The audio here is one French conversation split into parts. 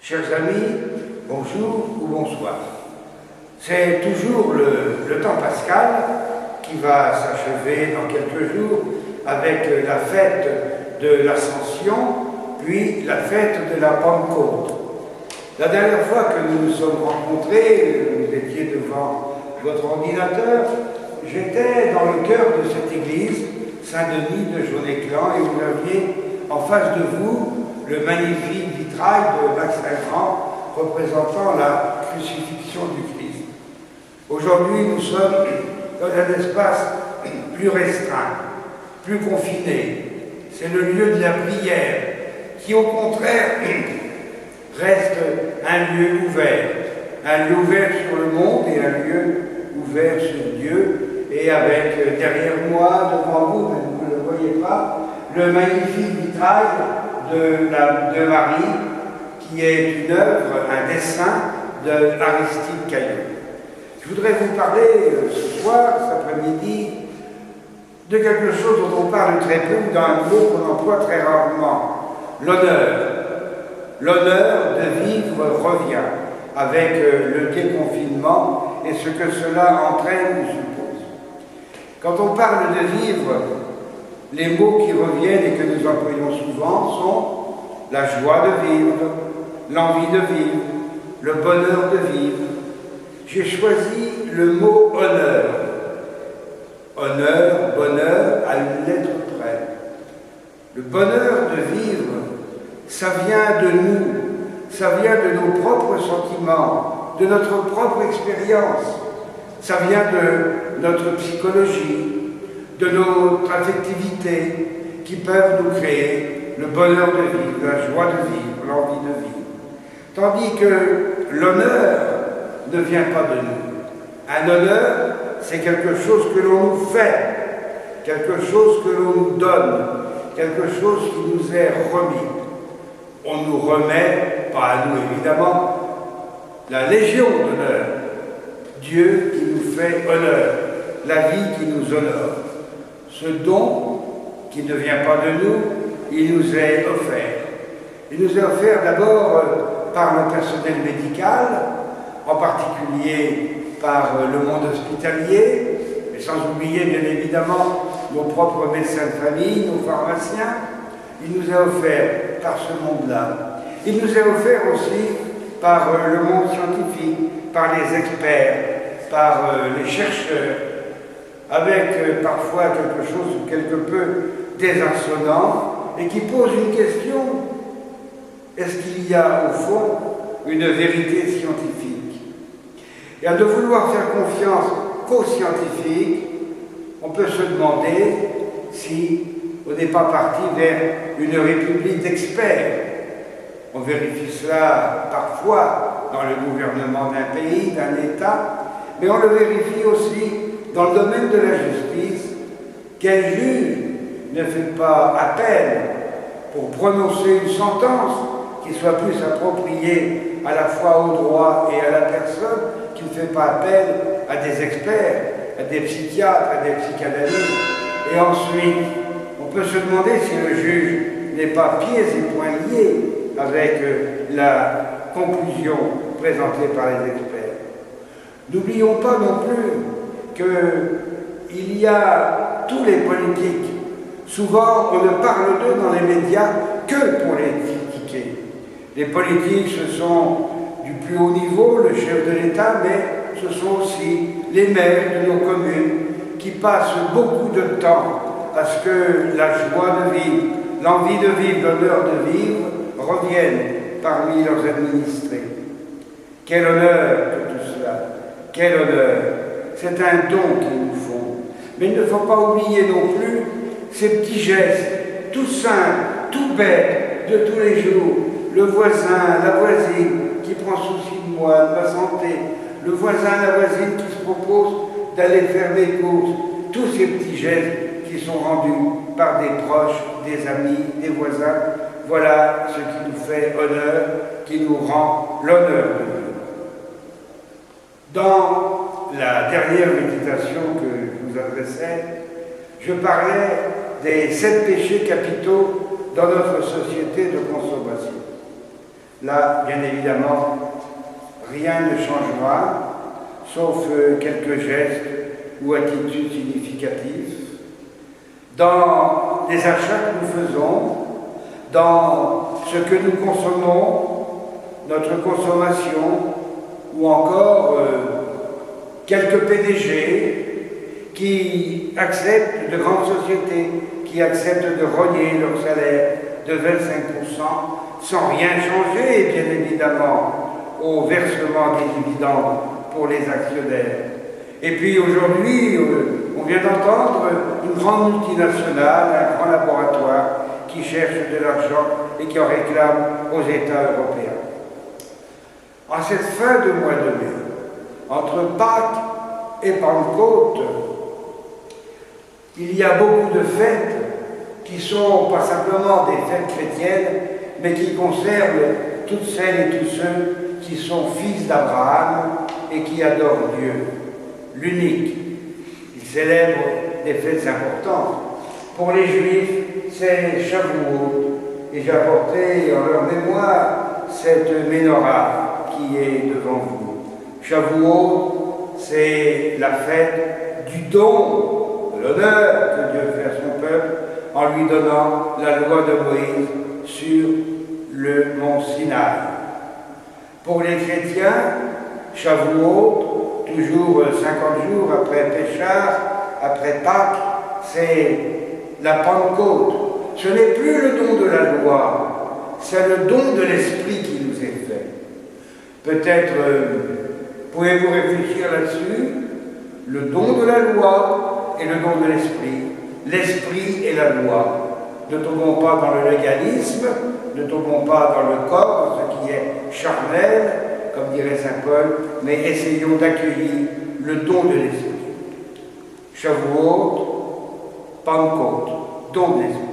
Chers amis, bonjour ou bonsoir. C'est toujours le temps pascal qui va s'achever dans quelques jours avec la fête de l'Ascension, puis la fête de la Pentecôte. La dernière fois que nous nous sommes rencontrés, vous étiez devant votre ordinateur, j'étais dans le cœur de cette église, Saint-Denis de Jaune-Éclan, et vous aviez en face de vous le magnifique vitrail de Max Rembrandt représentant la crucifixion du Christ. Aujourd'hui, nous sommes dans un espace plus restreint, plus confiné. C'est le lieu de la prière qui, au contraire, reste un lieu ouvert sur le monde et un lieu ouvert sur Dieu. Et avec derrière moi, devant vous, mais vous ne le voyez pas, le magnifique vitrail de Marie, qui est une œuvre, un dessin d'Aristide Caillot. Je voudrais vous parler ce soir, cet après-midi, de quelque chose dont on parle très peu, d'un mot qu'on emploie très rarement, l'honneur. L'honneur de vivre revient avec le déconfinement et ce que cela entraîne ou suppose. Quand on parle de vivre, les mots qui reviennent et que nous employons souvent sont la joie de vivre, l'envie de vivre, le bonheur de vivre. J'ai choisi le mot honneur. Honneur, bonheur, à une lettre près. Le bonheur de vivre, ça vient de nous, ça vient de nos propres sentiments, de notre propre expérience, ça vient de notre psychologie, de notre affectivité qui peuvent nous créer le bonheur de vivre, la joie de vivre, l'envie de vivre. Tandis que l'honneur ne vient pas de nous. Un honneur, c'est quelque chose que l'on nous fait, quelque chose que l'on nous donne, quelque chose qui nous est remis. On nous remet, pas à nous évidemment, la légion d'honneur, Dieu qui nous fait honneur, la vie qui nous honore. Ce don qui ne vient pas de nous, il nous est offert. Il nous est offert d'abord par le personnel médical, en particulier par le monde hospitalier, mais sans oublier bien évidemment nos propres médecins de famille, nos pharmaciens. Il nous est offert par ce monde-là. Il nous est offert aussi par le monde scientifique, par les experts, par les chercheurs, avec parfois quelque chose de quelque peu désarçonnant et qui pose une question: est-ce qu'il y a au fond une vérité scientifique? Et à ne vouloir faire confiance qu'aux scientifiques, on peut se demander si on n'est pas parti vers une république d'experts. On vérifie cela parfois dans le gouvernement d'un pays, d'un État, mais on le vérifie aussi dans le domaine de la justice. Quel juge ne fait pas appel pour prononcer une sentence qui soit plus appropriée à la fois au droit et à la personne, qui ne fait pas appel à des experts, à des psychiatres, à des psychanalystes. Et ensuite, on peut se demander si le juge n'est pas pieds et poings liés avec la conclusion présentée par les experts. N'oublions pas non plus qu'il y a tous les politiques. Souvent, on ne parle d'eux dans les médias que pour les critiquer. Les politiques, ce sont du plus haut niveau, le chef de l'État, mais ce sont aussi les maires de nos communes qui passent beaucoup de temps à ce que la joie de vivre, l'envie de vivre, l'honneur de vivre reviennent parmi leurs administrés. Quel honneur que tout cela, quel honneur! C'est un don qu'ils nous font. Mais il ne faut pas oublier non plus ces petits gestes, tout simples, tout bêtes, de tous les jours. Le voisin, la voisine qui prend souci de moi, de ma santé. Le voisin, la voisine qui se propose d'aller faire des courses. Tous ces petits gestes qui sont rendus par des proches, des amis, des voisins. Voilà ce qui nous fait honneur, qui nous rend l'honneur de vivre. Dans la dernière méditation que je vous adressais, je parlais des 7 péchés capitaux dans notre société de consommation. Là, bien évidemment, rien ne changera, sauf quelques gestes ou attitudes significatives. Dans les achats que nous faisons, dans ce que nous consommons, notre consommation, ou encore quelques PDG qui acceptent de grandes sociétés, qui acceptent de rogner leur salaire de 25% sans rien changer, bien évidemment, au versement des dividendes pour les actionnaires. Et puis aujourd'hui, on vient d'entendre une grande multinationale, un grand laboratoire qui cherche de l'argent et qui en réclame aux États européens. En cette fin de mois de mai, entre Pâques et Pentecôte, il y a beaucoup de fêtes qui sont pas simplement des fêtes chrétiennes, mais qui concernent toutes celles et tous ceux qui sont fils d'Abraham et qui adorent Dieu, l'unique. Ils célèbrent des fêtes importantes. Pour les Juifs, c'est Shavuot, et j'ai apporté en leur mémoire cette menorah qui est devant vous. Shavuot, c'est la fête du don, de l'honneur que Dieu fait à son peuple en lui donnant la loi de Moïse sur le mont Sinaï. Pour les chrétiens, Shavuot, toujours 50 jours après Péchar, après Pâques, c'est la Pentecôte. Ce n'est plus le don de la loi, c'est le don de l'Esprit qui nous est fait. Peut-être pouvez-vous réfléchir là-dessus, le don de la loi et le don de l'Esprit. L'Esprit et la loi. Ne tombons pas dans le légalisme, ne tombons pas dans le corps, ce qui est charnel, comme dirait saint Paul, mais essayons d'accueillir le don de l'Esprit. Shavuot, Pentecôte, don de l'Esprit.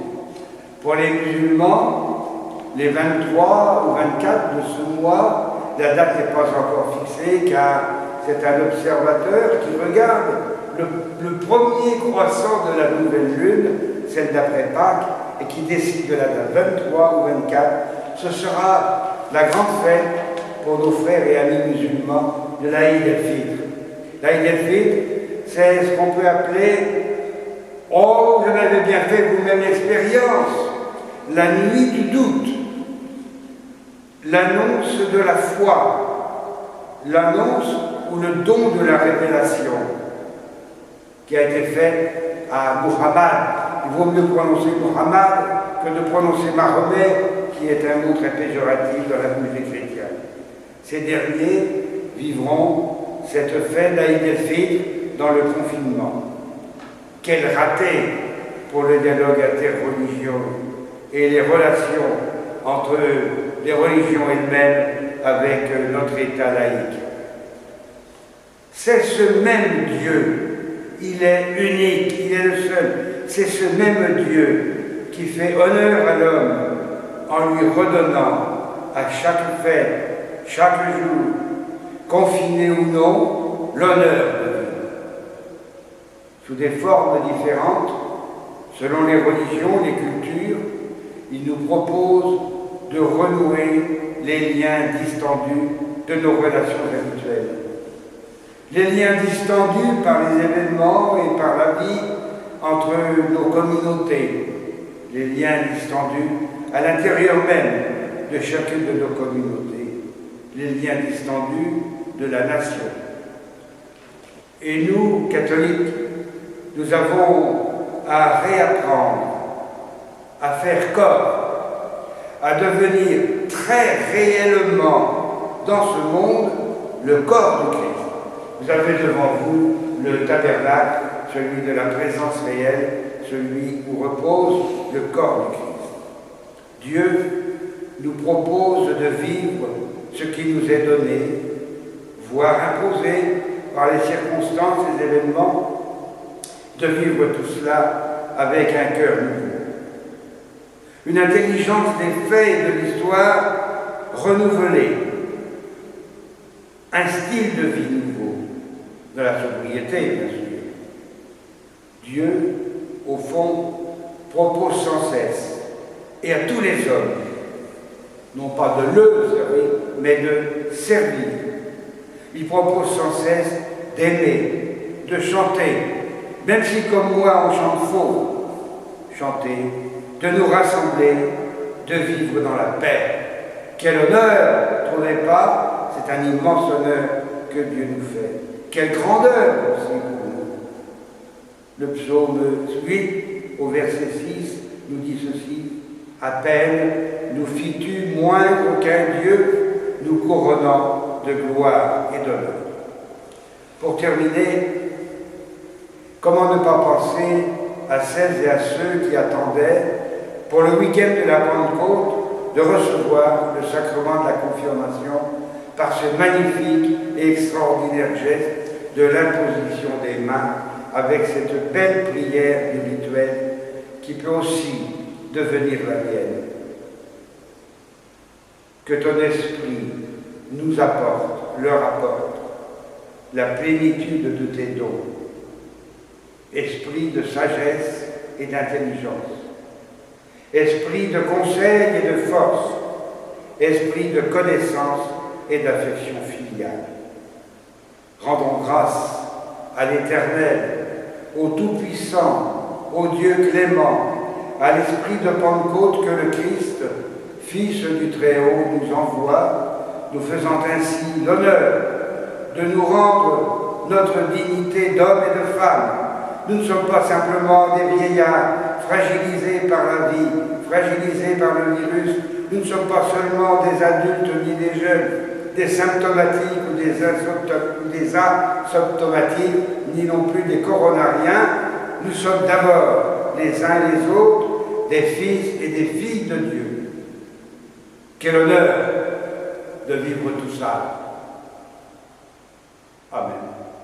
Pour les musulmans, les 23 ou 24 de ce mois, la date n'est pas encore fixée car c'est un observateur qui regarde le premier croissant de la nouvelle lune, celle d'après Pâques, et qui décide de la date 23 ou 24. Ce sera la grande fête pour nos frères et amis musulmans de l'Aïd el-Fitr. L'Aïd el-Fitr, c'est ce qu'on peut appeler, oh, vous en avez bien fait vous-même l'expérience, la nuit du doute, l'annonce de la foi, l'annonce ou le don de la révélation qui a été fait à Muhammad. Il vaut mieux prononcer Muhammad que de prononcer Mahomet, qui est un mot très péjoratif dans la bouche des chrétiens. Ces derniers vivront cette fête d'Aïd el-Fitr dans le confinement. Quel raté pour le dialogue interreligieux et les relations entre les religions elles-mêmes avec notre État laïque. C'est ce même Dieu, il est unique, il est le seul. C'est ce même Dieu qui fait honneur à l'homme en lui redonnant à chaque fête, chaque jour, confiné ou non, l'honneur de vivre. Sous des formes différentes, selon les religions, les cultures, il nous propose de renouer les liens distendus de nos relations habituelles. Les liens distendus par les événements et par la vie entre nos communautés, les liens distendus à l'intérieur même de chacune de nos communautés, les liens distendus de la nation. Et nous, catholiques, nous avons à réapprendre, à faire corps, à devenir très réellement dans ce monde le corps du Christ. Vous avez devant vous le tabernacle, celui de la présence réelle, celui où repose le corps du Christ. Dieu nous propose de vivre ce qui nous est donné, voire imposé par les circonstances et les événements, de vivre tout cela avec un cœur nouveau. Une intelligence des faits et de l'histoire renouvelée, un style de vie nouveau, de la sobriété, bien sûr. Dieu, au fond, propose sans cesse, et à tous les hommes, non pas de le servir, mais de servir. Il propose sans cesse d'aimer, de chanter, même si comme moi on chante faux, chanter, de nous rassembler, de vivre dans la paix. Quel honneur, ne trouvez pas? C'est un immense honneur que Dieu nous fait. Quelle grandeur aussi pour nous. Le psaume 8, au verset 6, nous dit ceci: à peine nous fis-tu moindre qu'un Dieu, nous couronnant de gloire et d'honneur. Pour terminer, comment ne pas penser à celles et à ceux qui attendaient, pour le week-end de la Pentecôte, de recevoir le sacrement de la confirmation par ce magnifique et extraordinaire geste de l'imposition des mains, avec cette belle prière du rituel qui peut aussi devenir la mienne. Que ton esprit nous apporte, leur apporte, la plénitude de tes dons, esprit de sagesse et d'intelligence, esprit de conseil et de force, esprit de connaissance et d'affection filiale. Rendons grâce à l'Éternel, au Tout-Puissant, au Dieu clément, à l'Esprit de Pentecôte que le Christ, Fils du Très-Haut, nous envoie, nous faisant ainsi l'honneur de nous rendre notre dignité d'homme et de femme. Nous ne sommes pas simplement des vieillards fragilisés par la vie, fragilisés par le virus. Nous ne sommes pas seulement des adultes ni des jeunes, des symptomatiques ou des asymptomatiques, ni non plus des coronariens. Nous sommes d'abord les uns et les autres des fils et des filles de Dieu. Quel honneur de vivre tout ça. Amen.